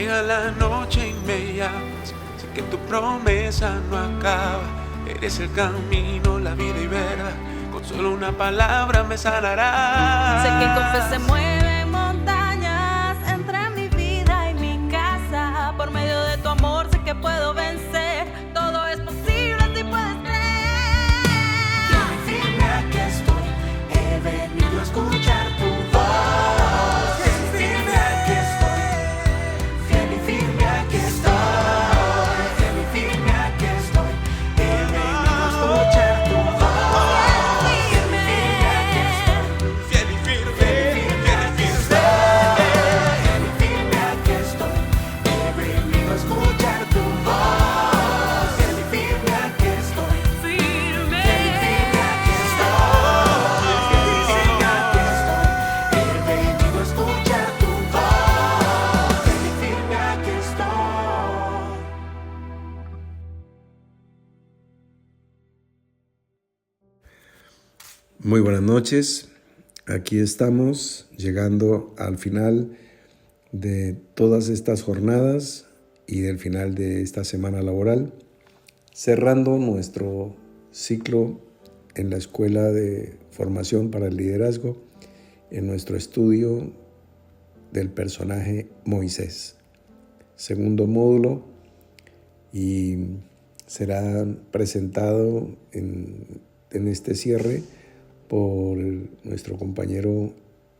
Llega la noche y me llamas, sé que tu promesa no acaba. Eres el camino, la vida y verdad, con solo una palabra me sanarás. Sé que con fe se mueven montañas entre mi vida y mi casa. Por medio de tu amor sé que puedo vencer, todo es posible si puedes creer. Fiel y firme aquí estoy, he venido a escuchar tu voz. Fiel y firme aquí estoy, fiel y firme aquí estoy, fiel y firme aquí estoy, he venido a escuchar tu voz. Fiel y firme, Fiel y firme, fiel y firme. Fiel y firme aquí estoy, he venido a escuchar tu voz. Fiel y firme aquí estoy, firme. fiel y firme aquí estoy, fiel y firme aquí estoy, he venido a escuchar tu voz. Fiel y firme aquí estoy. Muy buenas noches, aquí estamos llegando al final de todas estas jornadas y del final de esta semana laboral, cerrando nuestro ciclo en la Escuela de Formación para el Liderazgo, en nuestro estudio del personaje Moisés. Segundo módulo y será presentado en este cierre por nuestro compañero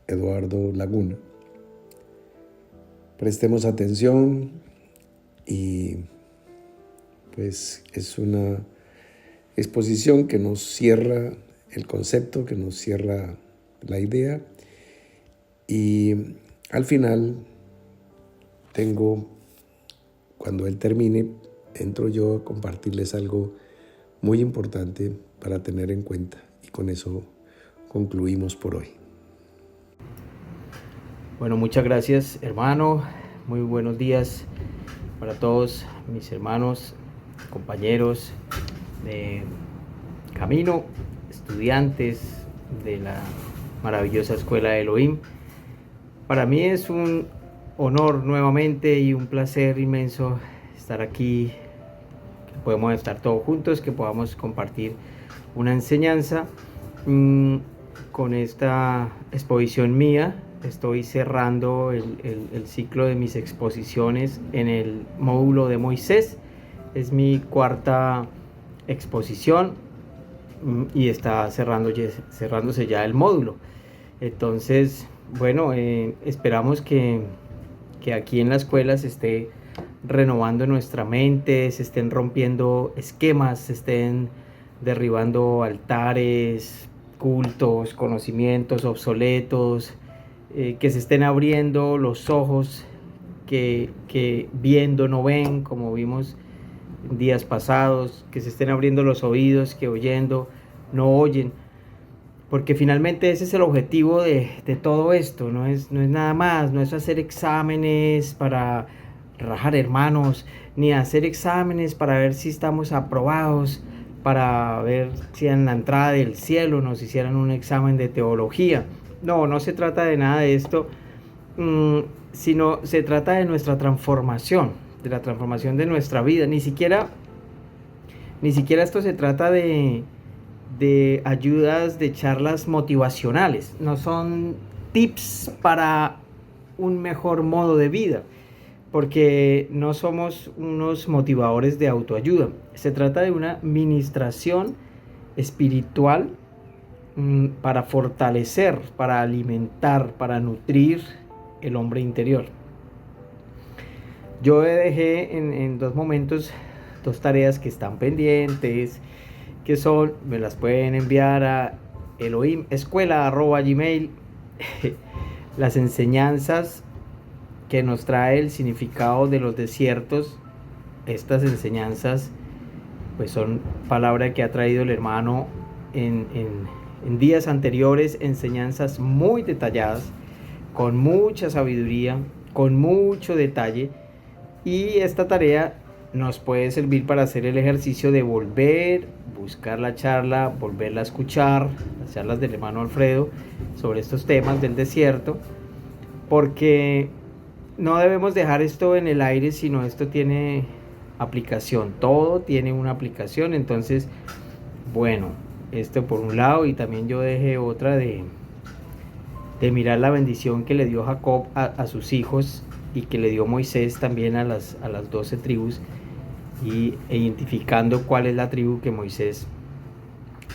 Eduardo Laguna. Prestemos atención y pues es una exposición que nos cierra el concepto, que nos cierra la idea, y al final cuando él termine, entro yo a compartirles algo muy importante para tener en cuenta, y con eso concluimos por hoy. Bueno, muchas gracias, hermano. Muy buenos días para todos mis hermanos, compañeros de camino, estudiantes de la maravillosa Escuela de Elohim. Para mí es un honor nuevamente y un placer inmenso estar aquí, que podemos estar todos juntos, que podamos compartir una enseñanza. Con esta exposición mía estoy cerrando el ciclo de mis exposiciones en el módulo de Moisés. Es mi cuarta exposición y está cerrándose ya el módulo. Entonces, bueno, esperamos que aquí en la escuela se esté renovando nuestra mente, se estén rompiendo esquemas, se estén derribando altares, cultos, conocimientos obsoletos, que se estén abriendo los ojos que viendo no ven, como vimos en días pasados, que se estén abriendo los oídos que oyendo no oyen, porque finalmente ese es el objetivo de todo esto. No es nada más, no es hacer exámenes para rajar hermanos, ni hacer exámenes para ver si estamos aprobados, para ver si en la entrada del cielo nos hicieran un examen de teología. No se trata de nada de esto, sino se trata de nuestra transformación, de la transformación de nuestra vida. Ni siquiera esto se trata de ayudas, de charlas motivacionales. No son tips para un mejor modo de vida, porque no somos unos motivadores de autoayuda. Se trata de una ministración espiritual para fortalecer, para alimentar, para nutrir el hombre interior. Yo dejé en dos momentos dos tareas que están pendientes, que son, me las pueden enviar a elohimescuela@gmail, las enseñanzas que nos trae el significado de los desiertos. Estas enseñanzas pues son palabra que ha traído el hermano en días anteriores, enseñanzas muy detalladas, con mucha sabiduría, con mucho detalle, y esta tarea nos puede servir para hacer el ejercicio de buscar la charla, volverla a escuchar, las charlas del hermano Alfredo sobre estos temas del desierto, porque no debemos dejar esto en el aire, sino esto tiene aplicación, todo tiene una aplicación. Entonces, bueno, esto por un lado, y también yo dejé otra de mirar la bendición que le dio Jacob a sus hijos y que le dio Moisés también a las 12 tribus, y identificando cuál es la tribu que Moisés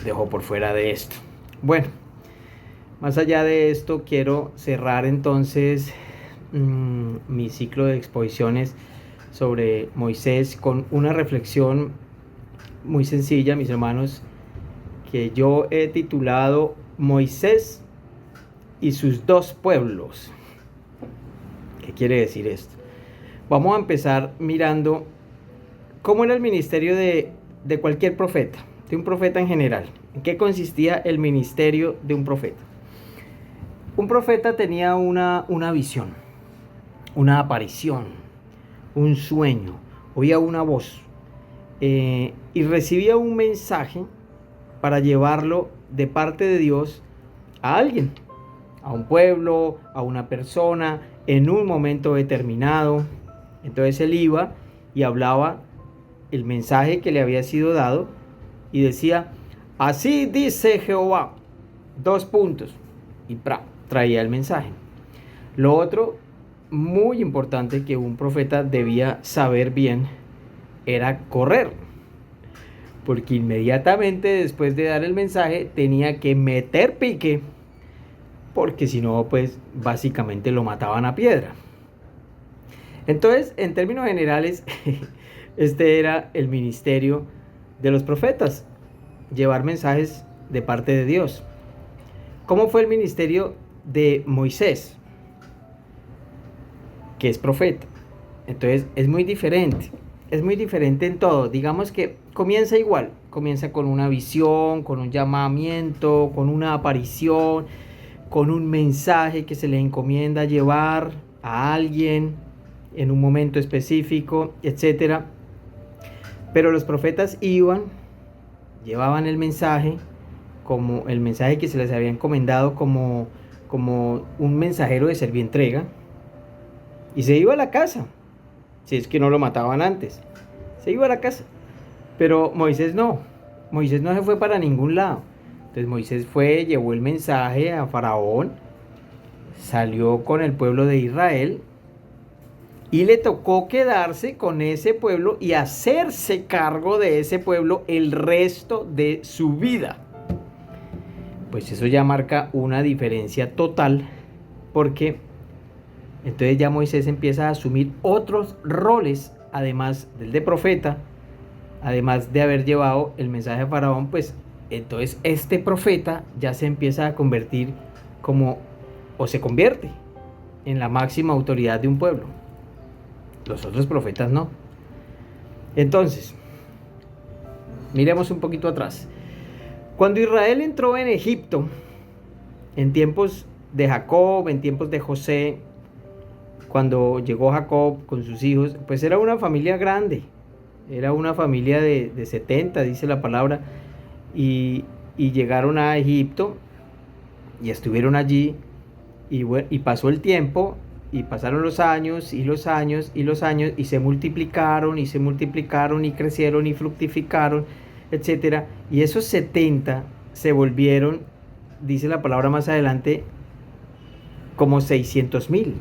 dejó por fuera de esto. Bueno, más allá de esto, quiero cerrar entonces mi ciclo de exposiciones sobre Moisés con una reflexión muy sencilla, mis hermanos, que yo he titulado Moisés y sus dos pueblos. ¿Qué quiere decir esto? Vamos a empezar mirando cómo era el ministerio de cualquier profeta, de un profeta en general. ¿En qué consistía el ministerio de un profeta? Un profeta tenía una visión, una aparición, un sueño, oía una voz y recibía un mensaje para llevarlo de parte de Dios a alguien, a un pueblo, a una persona, en un momento determinado. Entonces él iba y hablaba el mensaje que le había sido dado y decía: así dice Jehová, y traía el mensaje. Lo otro muy importante que un profeta debía saber bien era correr, porque inmediatamente después de dar el mensaje tenía que meter pique, porque si no, pues básicamente lo mataban a piedra. Entonces, en términos generales, este era el ministerio de los profetas, llevar mensajes de parte de Dios. ¿Cómo fue el ministerio de Moisés, que es profeta? Entonces, es muy diferente en todo. Digamos que comienza igual, comienza con una visión, con un llamamiento, con una aparición, con un mensaje que se le encomienda llevar a alguien en un momento específico, etc. Pero los profetas llevaban el mensaje, como el mensaje que se les había encomendado, como un mensajero de servientrega, y se iba a la casa, si es que no lo mataban antes, se iba a la casa. Pero Moisés no se fue para ningún lado. Entonces Moisés llevó el mensaje a Faraón, salió con el pueblo de Israel y le tocó quedarse con ese pueblo y hacerse cargo de ese pueblo el resto de su vida. Pues eso ya marca una diferencia total, porque entonces ya Moisés empieza a asumir otros roles, además del de profeta, además de haber llevado el mensaje a Faraón. Pues entonces este profeta ya se empieza a convertir se convierte en la máxima autoridad de un pueblo. Los otros profetas no. Entonces, miremos un poquito atrás. Cuando Israel entró en Egipto, en tiempos de Jacob, en tiempos de José, cuando llegó Jacob con sus hijos, pues era una familia grande. Era una familia de 70, dice la palabra. Y llegaron a Egipto y estuvieron allí. Y pasó el tiempo. Y pasaron los años, y los años, y los años, y se multiplicaron, y crecieron, y fructificaron, etc. Y esos 70 se volvieron, dice la palabra más adelante, como 600,000.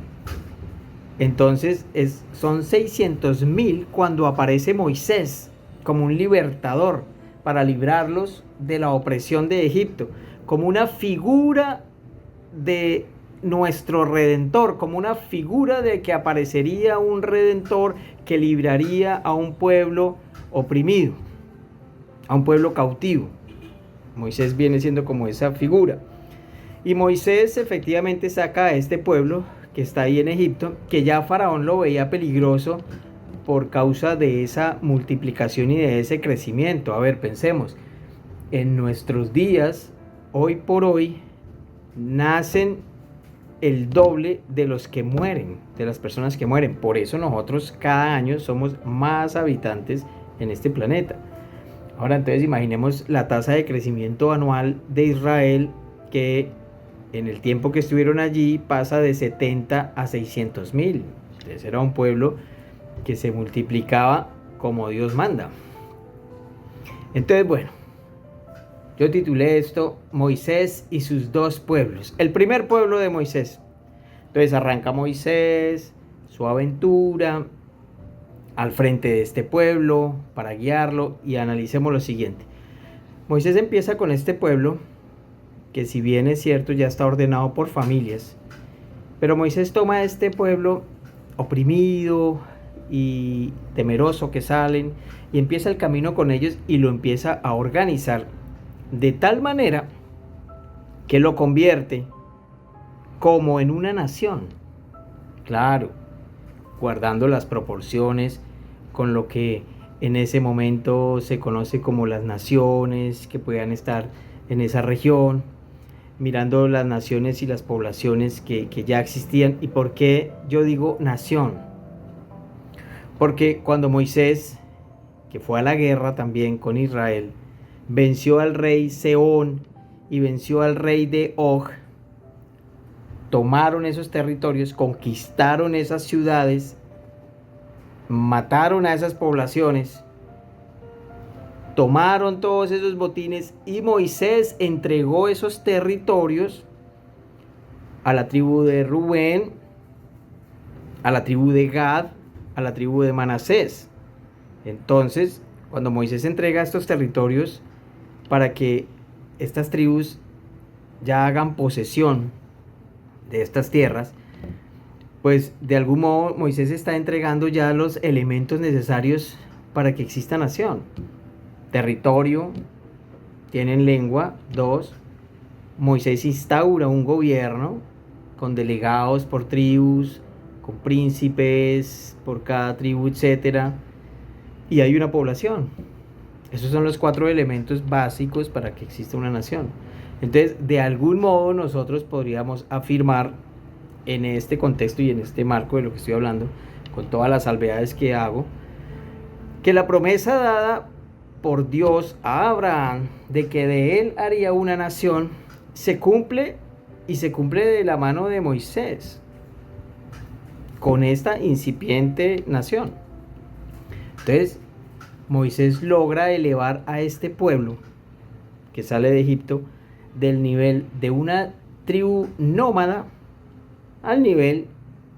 Entonces, son 600,000 cuando aparece Moisés como un libertador para librarlos de la opresión de Egipto, como una figura de nuestro Redentor, como una figura de que aparecería un Redentor que libraría a un pueblo oprimido, a un pueblo cautivo. Moisés viene siendo como esa figura. Y Moisés efectivamente saca a este pueblo que está ahí en Egipto, que ya Faraón lo veía peligroso por causa de esa multiplicación y de ese crecimiento. A ver, pensemos, en nuestros días, hoy por hoy, nacen el doble de los que mueren, de las personas que mueren. Por eso nosotros cada año somos más habitantes en este planeta. Ahora entonces imaginemos la tasa de crecimiento anual de Israel, que en el tiempo que estuvieron allí pasa de 70 a 600,000. Entonces era un pueblo que se multiplicaba como Dios manda. Entonces, bueno, yo titulé esto Moisés y sus dos pueblos. El primer pueblo de Moisés. Entonces arranca Moisés, su aventura, al frente de este pueblo para guiarlo, y analicemos lo siguiente. Moisés empieza con este pueblo que, si bien es cierto, ya está ordenado por familias, pero Moisés toma a este pueblo oprimido y temeroso que salen, y empieza el camino con ellos y lo empieza a organizar de tal manera que lo convierte como en una nación. Claro, guardando las proporciones con lo que en ese momento se conoce como las naciones que puedan estar en esa región, mirando las naciones y las poblaciones que ya existían. ¿Y por qué yo digo nación? Porque cuando Moisés, que fue a la guerra también con Israel, venció al rey Sehón y venció al rey de Og, tomaron esos territorios, conquistaron esas ciudades, mataron a esas poblaciones, tomaron todos esos botines, y Moisés entregó esos territorios a la tribu de Rubén, a la tribu de Gad, a la tribu de Manasés. Entonces, cuando Moisés entrega estos territorios para que estas tribus ya hagan posesión de estas tierras, pues de algún modo Moisés está entregando ya los elementos necesarios para que exista nación. Territorio, tienen lengua. 2, Moisés instaura un gobierno con delegados por tribus, con príncipes por cada tribu, etcétera, y hay una población. Esos son los 4 elementos básicos para que exista una nación. Entonces, de algún modo nosotros podríamos afirmar, en este contexto y en este marco de lo que estoy hablando, con todas las salvedades que hago, que la promesa dada por Dios a Abraham de que de él haría una nación se cumple, y se cumple de la mano de Moisés con esta incipiente nación. Entonces, Moisés logra elevar a este pueblo que sale de Egipto del nivel de una tribu nómada al nivel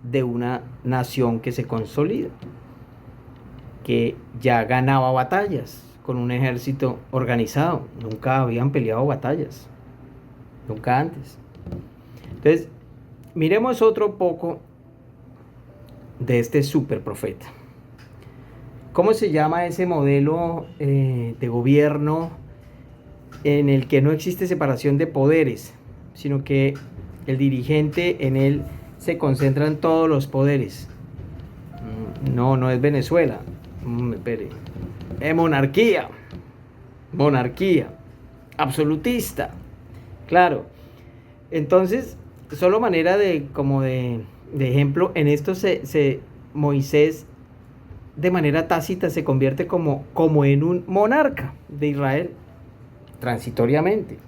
de una nación que se consolida, que ya ganaba batallas con un ejército organizado. Nunca habían peleado batallas, nunca antes. Entonces, miremos otro poco de este super profeta. ¿Cómo se llama ese modelo de gobierno en el que no existe separación de poderes, sino que el dirigente, en él se concentran todos los poderes? No es Venezuela. Espere. Es monarquía. Monarquía. Absolutista. Claro. Entonces, solo manera de ejemplo, en esto Moisés, de manera tácita, se convierte como en un monarca de Israel, transitoriamente.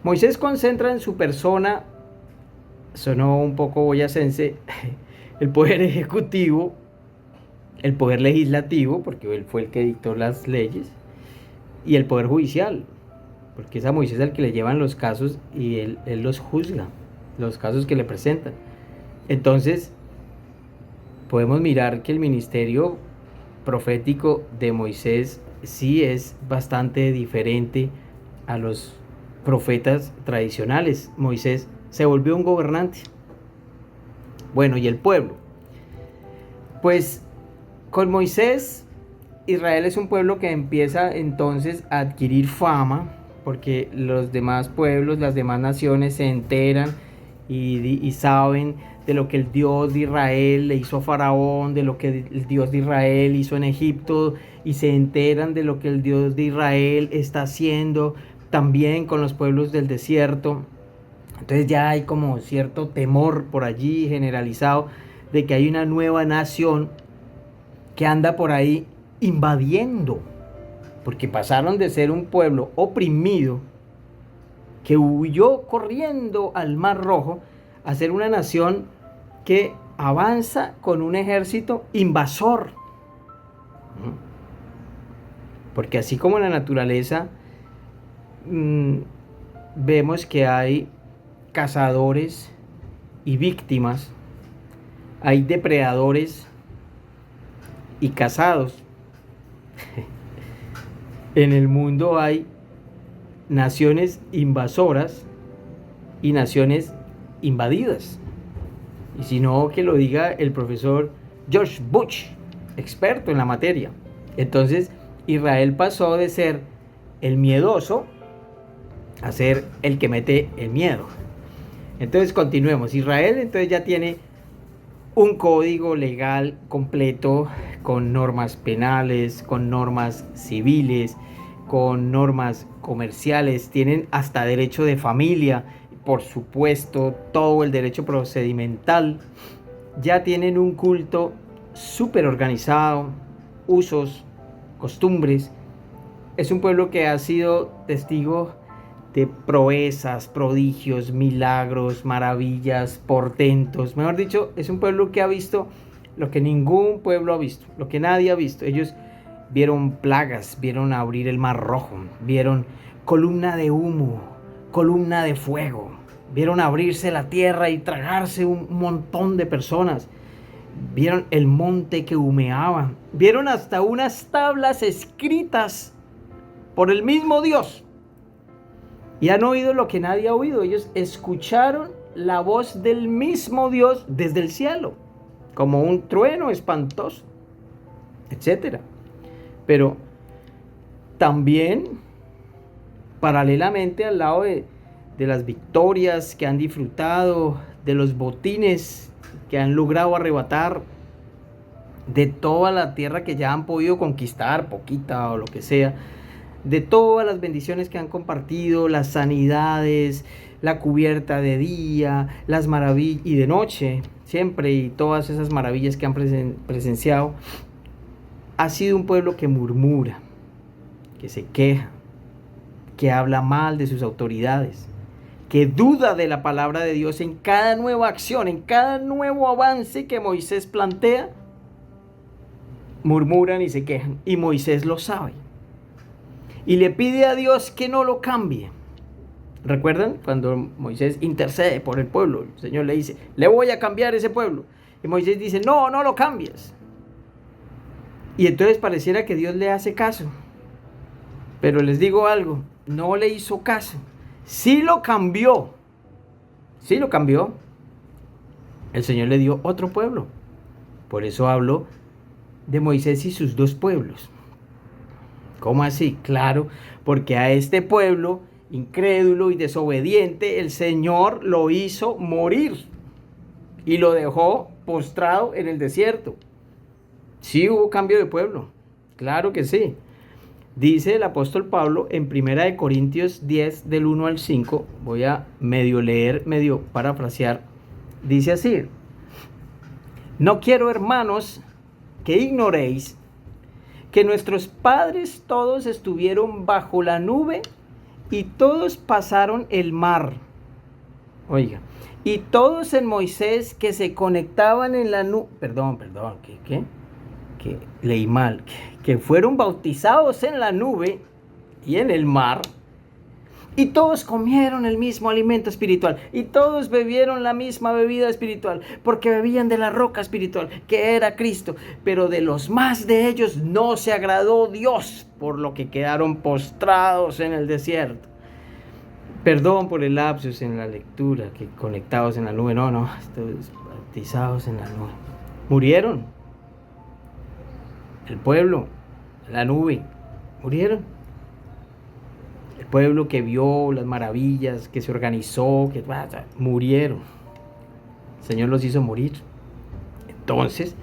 Moisés concentra en su persona, sonó un poco boyacense, el poder ejecutivo, el poder legislativo, porque él fue el que dictó las leyes, y el poder judicial, porque es a Moisés al que le llevan los casos y él los juzga, los casos que le presentan. Entonces, podemos mirar que el ministerio profético de Moisés sí es bastante diferente a los profetas tradicionales. Moisés se volvió un gobernante. Bueno, ¿y el pueblo? Pues con Moisés, Israel es un pueblo que empieza entonces a adquirir fama, porque los demás pueblos, las demás naciones se enteran y saben de lo que el Dios de Israel le hizo a Faraón, de lo que el Dios de Israel hizo en Egipto, y se enteran de lo que el Dios de Israel está haciendo también con los pueblos del desierto. Entonces ya hay como cierto temor por allí generalizado de que hay una nueva nación que anda por ahí invadiendo, porque pasaron de ser un pueblo oprimido que huyó corriendo al Mar Rojo a ser una nación que avanza con un ejército invasor. Porque así como en la naturaleza vemos que hay cazadores y víctimas, hay depredadores y cazados. En el mundo hay naciones invasoras y naciones invadidas. Y si no, que lo diga el profesor George Bush, experto en la materia. Entonces, Israel pasó de ser el miedoso a ser el que mete el miedo. Entonces, continuemos. Israel entonces ya tiene un código legal completo con normas penales, con normas civiles, con normas comerciales, tienen hasta derecho de familia, por supuesto, todo el derecho procedimental. Ya tienen un culto súper organizado, usos, costumbres. Es un pueblo que ha sido testigo de proezas, prodigios, milagros, maravillas, portentos. Mejor dicho, es un pueblo que ha visto lo que ningún pueblo ha visto, lo que nadie ha visto. Ellos vieron plagas, vieron abrir el mar rojo, vieron columna de humo, columna de fuego, vieron abrirse la tierra y tragarse un montón de personas, vieron el monte que humeaba, vieron hasta unas tablas escritas por el mismo Dios. Y han oído lo que nadie ha oído. Ellos escucharon la voz del mismo Dios desde el cielo, como un trueno espantoso, etcétera. Pero también, paralelamente, al lado de las victorias que han disfrutado, de los botines que han logrado arrebatar, de toda la tierra que ya han podido conquistar, poquita o lo que sea, de todas las bendiciones que han compartido, las sanidades, la cubierta de día, las maravillas, y de noche, siempre, y todas esas maravillas que han presenciado, ha sido un pueblo que murmura, que se queja, que habla mal de sus autoridades, que duda de la palabra de Dios en cada nueva acción, en cada nuevo avance que Moisés plantea. Murmuran y se quejan, y Moisés lo sabe. Y le pide a Dios que no lo cambie. ¿Recuerdan? Cuando Moisés intercede por el pueblo, el Señor le dice, le voy a cambiar ese pueblo. Y Moisés dice, no, no lo cambies. Y entonces pareciera que Dios le hace caso. Pero les digo algo, no le hizo caso. Sí lo cambió. Sí lo cambió. El Señor le dio otro pueblo. Por eso hablo de Moisés y sus dos pueblos. ¿Cómo así? Claro, porque a este pueblo incrédulo y desobediente el Señor lo hizo morir y lo dejó postrado en el desierto. Sí hubo cambio de pueblo, claro que sí. Dice el apóstol Pablo en 1 Corintios 10 del 1 al 5, voy a medio leer, medio parafrasear, dice así: no quiero, hermanos, que ignoréis que nuestros padres todos estuvieron bajo la nube y todos pasaron el mar. Oiga, y todos en Moisés que se conectaban en la nube, que leí mal, que fueron bautizados en la nube y en el mar, y todos comieron el mismo alimento espiritual, y todos bebieron la misma bebida espiritual, porque bebían de la roca espiritual, que era Cristo. Pero de los más de ellos no se agradó Dios, por lo que quedaron postrados en el desierto. Perdón por el lapsus en la lectura, que conectados en la nube, no, estos bautizados en la nube. Murieron. El pueblo, la nube, murieron. El pueblo que vio las maravillas, que se organizó, que murieron. El Señor los hizo morir. Entonces,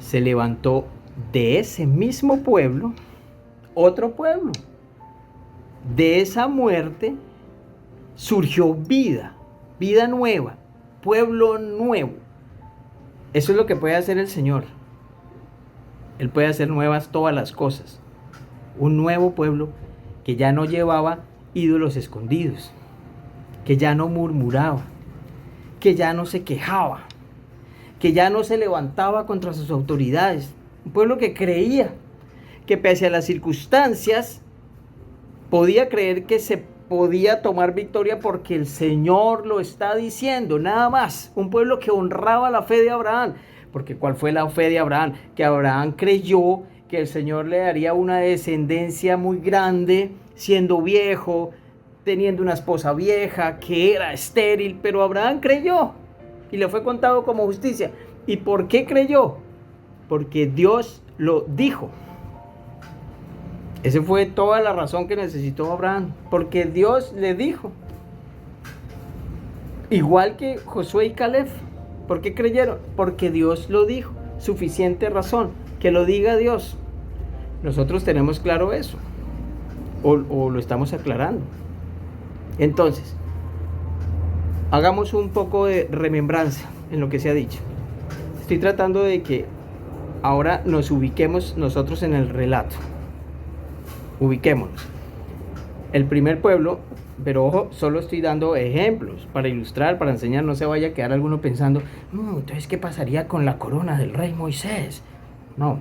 se levantó de ese mismo pueblo otro pueblo. De esa muerte surgió vida, vida nueva, pueblo nuevo. Eso es lo que puede hacer el Señor. Él puede hacer nuevas todas las cosas. Un nuevo pueblo que ya no llevaba ídolos escondidos, que ya no murmuraba, que ya no se quejaba, que ya no se levantaba contra sus autoridades. Un pueblo que creía que pese a las circunstancias podía creer que se podía tomar victoria porque el Señor lo está diciendo, nada más. Un pueblo que honraba la fe de Abraham, porque ¿cuál fue la fe de Abraham? Que Abraham creyó que el Señor le daría una descendencia muy grande, siendo viejo, teniendo una esposa vieja, que era estéril, pero Abraham creyó y le fue contado como justicia. ¿Y por qué creyó? Porque Dios lo dijo. Esa fue toda la razón que necesitó Abraham, porque Dios le dijo. Igual que Josué y Caleb. ¿Por qué creyeron? Porque Dios lo dijo. Suficiente razón, que lo diga Dios. Nosotros tenemos claro eso, o lo estamos aclarando. Entonces, hagamos un poco de remembranza en lo que se ha dicho. Estoy tratando de que ahora nos ubiquemos nosotros en el relato. Ubiquémonos. El primer pueblo, pero ojo, solo estoy dando ejemplos para ilustrar, para enseñar, no se vaya a quedar alguno pensando, entonces, ¿qué pasaría con la corona del rey Moisés? No,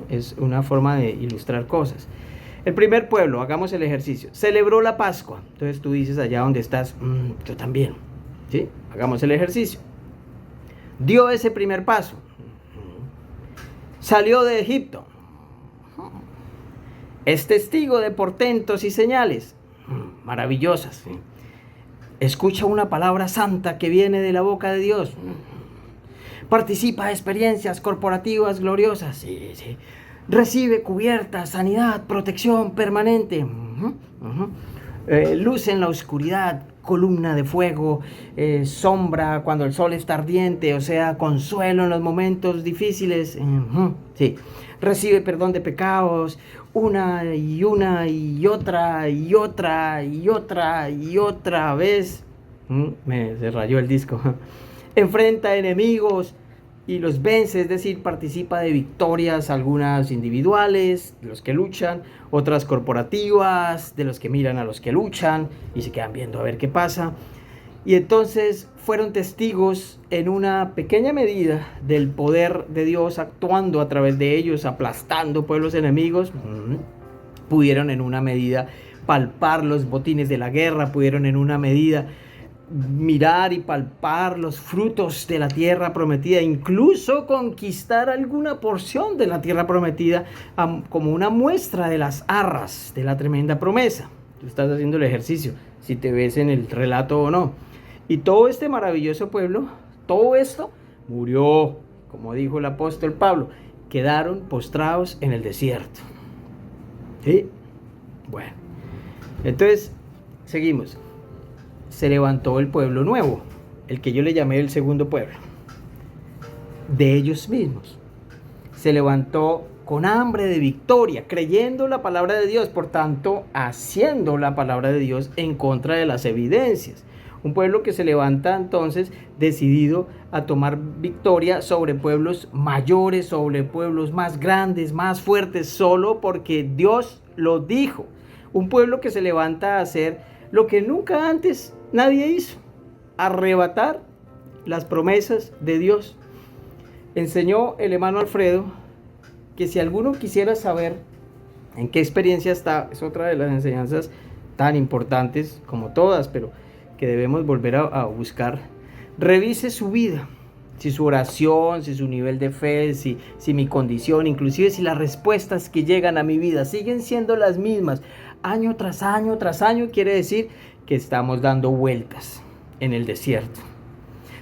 es una forma de ilustrar cosas. El primer pueblo, hagamos el ejercicio, celebró la Pascua. Entonces tú dices allá donde estás, yo también, ¿sí? Hagamos el ejercicio. Dio ese primer paso. Salió de Egipto. Es testigo de portentos y señales maravillosas. ¿Sí? Escucha una palabra santa que viene de la boca de Dios. Participa de experiencias corporativas gloriosas. Sí, sí. Recibe cubierta, sanidad, protección permanente. Luz en la oscuridad, columna de fuego, sombra cuando el sol está ardiente, o sea, consuelo en los momentos difíciles. Sí. Recibe perdón de pecados, una y otra y otra y otra y otra vez. Se rayó el disco. Enfrenta enemigos y los vence, es decir, participa de victorias, algunas individuales, de los que luchan, otras corporativas, de los que miran a los que luchan y se quedan viendo a ver qué pasa. Y entonces fueron testigos en una pequeña medida del poder de Dios actuando a través de ellos, aplastando pueblos enemigos. Pudieron en una medida palpar los botines de la guerra, pudieron en una medida mirar y palpar los frutos de la tierra prometida, incluso conquistar alguna porción de la tierra prometida como una muestra de las arras de la tremenda promesa. Tú estás haciendo el ejercicio, si te ves en el relato o no. Y todo este maravilloso pueblo, todo esto murió, como dijo el apóstol Pablo, quedaron postrados en el desierto. ¿Sí? Bueno, entonces seguimos. Se levantó el pueblo nuevo, el que yo le llamé el segundo pueblo, de ellos mismos. Se levantó con hambre de victoria, creyendo la palabra de Dios, por tanto, haciendo la palabra de Dios en contra de las evidencias. Un pueblo que se levanta entonces decidido a tomar victoria sobre pueblos mayores, sobre pueblos más grandes, más fuertes, solo porque Dios lo dijo. Un pueblo que se levanta a hacer lo que nunca antes nadie hizo: arrebatar las promesas de Dios. Enseñó el hermano Alfredo que si alguno quisiera saber en qué experiencia está, es otra de las enseñanzas tan importantes como todas, pero que debemos volver a buscar. Revise su vida, si su oración, si su nivel de fe, si mi condición, inclusive si las respuestas que llegan a mi vida siguen siendo las mismas año tras año tras año, quiere decir que estamos dando vueltas en el desierto.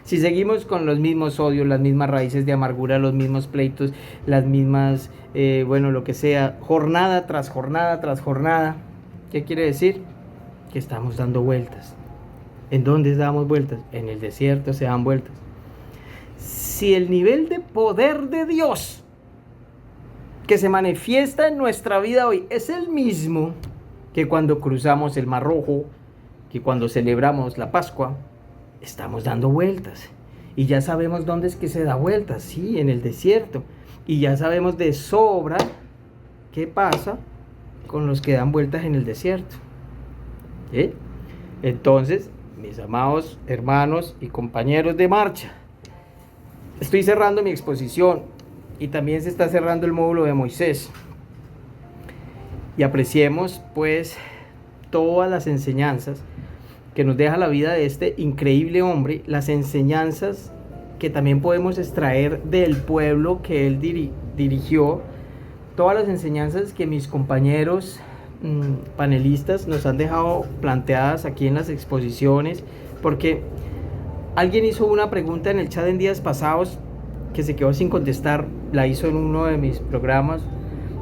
Si seguimos con los mismos odios, las mismas raíces de amargura, los mismos pleitos, las mismas, lo que sea, jornada tras jornada tras jornada, ¿qué quiere decir? Que estamos dando vueltas. ¿En dónde damos vueltas? En el desierto se dan vueltas. Si el nivel de poder de Dios que se manifiesta en nuestra vida hoy es el mismo que cuando cruzamos el Mar Rojo, que cuando celebramos la Pascua, estamos dando vueltas. Y ya sabemos dónde es que se da vueltas, sí, en el desierto. Y ya sabemos de sobra qué pasa con los que dan vueltas en el desierto. ¿Sí? Entonces, mis amados hermanos y compañeros de marcha, estoy cerrando mi exposición y también se está cerrando el módulo de Moisés. Y apreciemos pues todas las enseñanzas que nos deja la vida de este increíble hombre, las enseñanzas que también podemos extraer del pueblo que él dirigió, todas las enseñanzas que mis compañeros panelistas nos han dejado planteadas aquí en las exposiciones, porque alguien hizo una pregunta en el chat en días pasados que se quedó sin contestar, la hizo en uno de mis programas,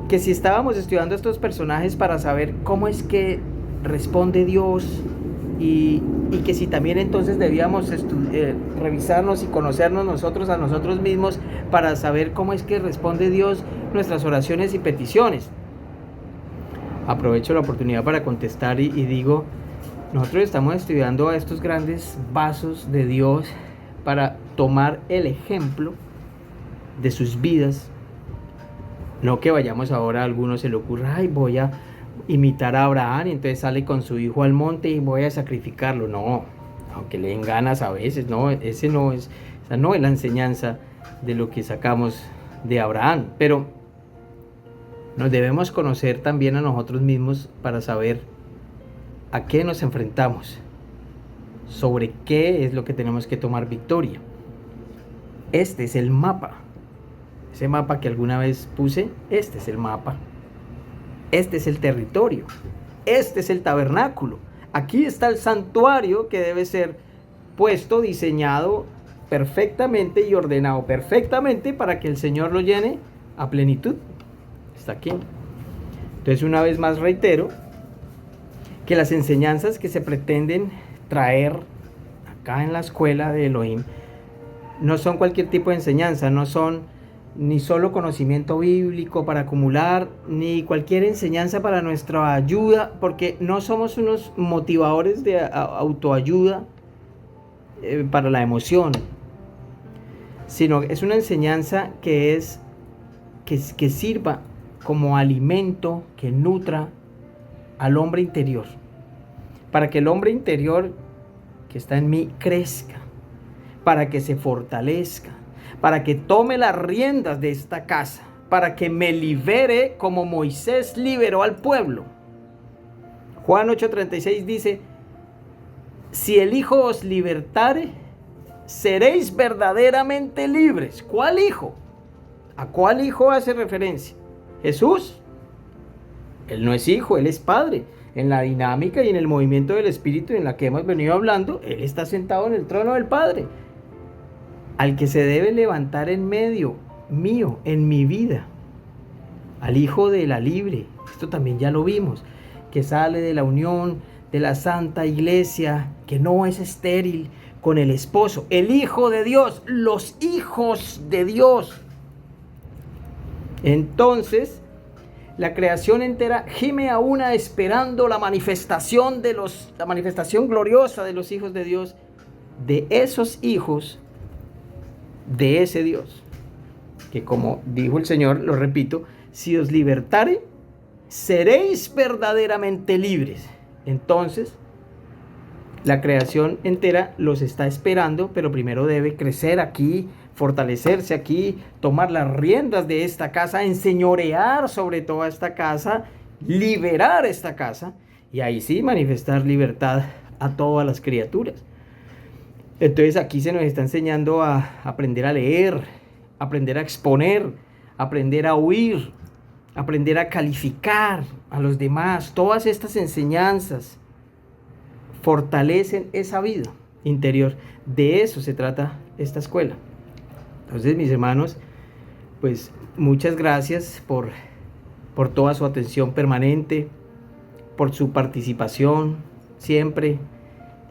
que si estábamos estudiando estos personajes para saber cómo es que responde Dios y que si también entonces debíamos revisarnos y conocernos nosotros a nosotros mismos para saber cómo es que responde Dios nuestras oraciones y peticiones. Aprovecho la oportunidad para contestar y digo, nosotros estamos estudiando a estos grandes vasos de Dios para tomar el ejemplo de sus vidas. No que vayamos ahora, a algunos se le ocurra, ay, voy a imitar a Abraham y entonces sale con su hijo al monte y voy a sacrificarlo. No, aunque le den ganas a veces, no, esa no es la enseñanza de lo que sacamos de Abraham, pero nos debemos conocer también a nosotros mismos para saber a qué nos enfrentamos, sobre qué es lo que tenemos que tomar victoria. Este es el mapa, ese mapa que alguna vez puse, este es el mapa. Este es el territorio, este es el tabernáculo, aquí está el santuario que debe ser puesto, diseñado perfectamente y ordenado perfectamente para que el Señor lo llene a plenitud. Está aquí. Entonces, una vez más reitero que las enseñanzas que se pretenden traer acá en la escuela de Elohim no son cualquier tipo de enseñanza, no son ni solo conocimiento bíblico para acumular, ni cualquier enseñanza para nuestra ayuda, porque no somos unos motivadores de autoayuda para la emoción, sino es una enseñanza que sirva como alimento, que nutra al hombre interior, para que el hombre interior que está en mí crezca, para que se fortalezca, para que tome las riendas de esta casa, para que me libere como Moisés liberó al pueblo. Juan 8:36 dice, si el Hijo os libertare, seréis verdaderamente libres. ¿Cuál Hijo? ¿A cuál Hijo hace referencia? Jesús. Él no es Hijo, Él es Padre. En la dinámica y en el movimiento del Espíritu en la que hemos venido hablando, Él está sentado en el trono del Padre, al que se debe levantar en medio mío, en mi vida, al Hijo de la libre. Esto también ya lo vimos, que sale de la unión de la Santa Iglesia, que no es estéril, con el esposo, el Hijo de Dios, los hijos de Dios. Entonces, la creación entera gime a una esperando la manifestación gloriosa de los hijos de Dios, de esos hijos de ese Dios, que como dijo el Señor, lo repito, si os libertare, seréis verdaderamente libres. Entonces, la creación entera los está esperando, pero primero debe crecer aquí, fortalecerse aquí, tomar las riendas de esta casa, enseñorear sobre toda esta casa, liberar esta casa, y ahí sí manifestar libertad a todas las criaturas. Entonces aquí se nos está enseñando a aprender a leer, aprender a exponer, aprender a oír, aprender a calificar a los demás. Todas estas enseñanzas fortalecen esa vida interior. De eso se trata esta escuela. Entonces, mis hermanos, pues muchas gracias por toda su atención permanente, por su participación siempre.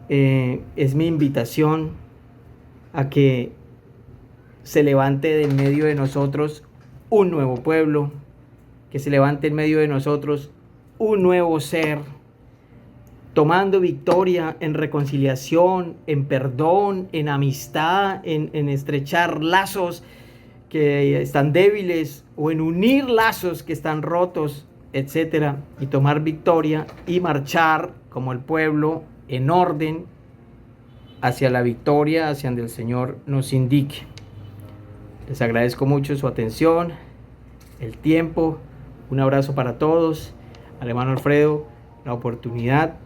Es mi invitación a que se levante de en medio de nosotros un nuevo pueblo, que se levante en medio de nosotros un nuevo ser, tomando victoria en reconciliación, en perdón, en amistad, en estrechar lazos que están débiles o en unir lazos que están rotos, etcétera, y tomar victoria y marchar como el pueblo en orden hacia la victoria, hacia donde el Señor nos indique. Les agradezco mucho su atención, el tiempo. Un abrazo para todos. Al hermano Alfredo, la oportunidad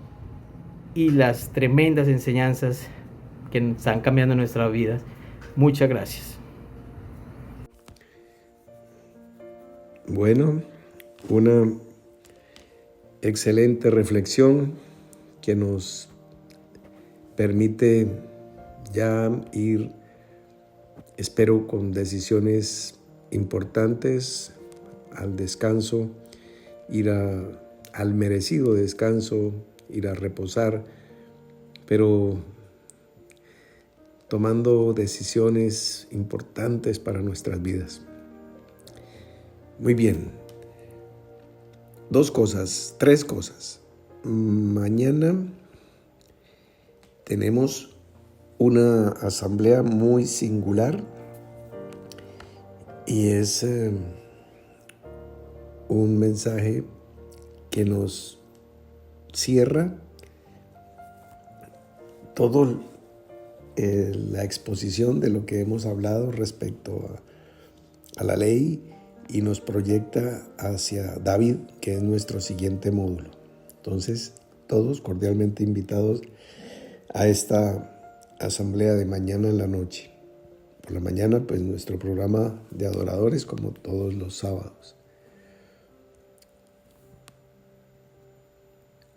y las tremendas enseñanzas que están cambiando nuestras vidas. Muchas gracias. Bueno, una excelente reflexión que nos permite ya ir, espero, con decisiones importantes al descanso, ir al merecido descanso, ir a reposar, pero tomando decisiones importantes para nuestras vidas. Muy bien. Tres cosas. Mañana tenemos una asamblea muy singular y es un mensaje que nos cierra todo la exposición de lo que hemos hablado respecto a la ley y nos proyecta hacia David, que es nuestro siguiente módulo. Entonces, todos cordialmente invitados a esta asamblea de mañana en la noche. Por la mañana, pues nuestro programa de adoradores, como todos los sábados.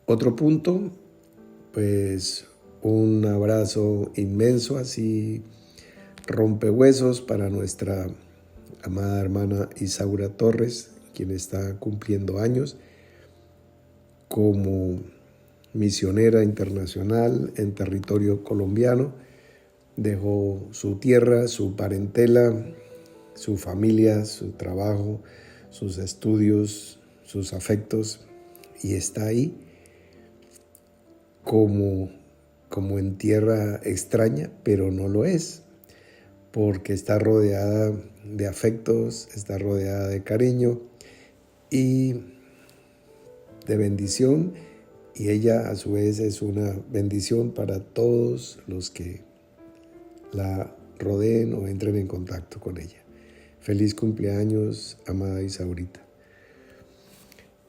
Otro punto, pues un abrazo inmenso, así rompehuesos para nuestra amada hermana Isaura Torres, quien está cumpliendo años como misionera internacional en territorio colombiano. Dejó su tierra, su parentela, su familia, su trabajo, sus estudios, sus afectos, y está ahí como en tierra extraña, pero no lo es, porque está rodeada de afectos, está rodeada de cariño y de bendición, y ella a su vez es una bendición para todos los que la rodeen o entren en contacto con ella. Feliz cumpleaños, amada Isaurita.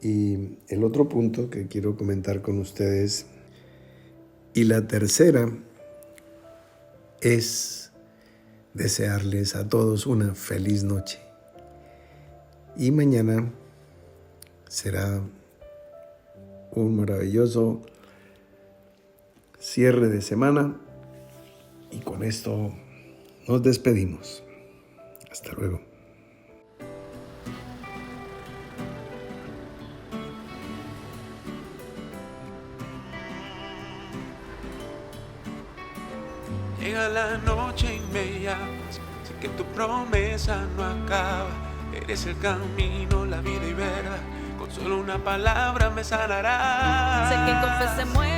Y el otro punto que quiero comentar con ustedes, y la tercera, es desearles a todos una feliz noche. Y mañana será un maravilloso cierre de semana. Y con esto nos despedimos. Hasta luego. Llega la noche y me llamas, sé que tu promesa no acaba. Eres el camino, la vida y verdad, con solo una palabra me sanarás. Sé que con fe se mueve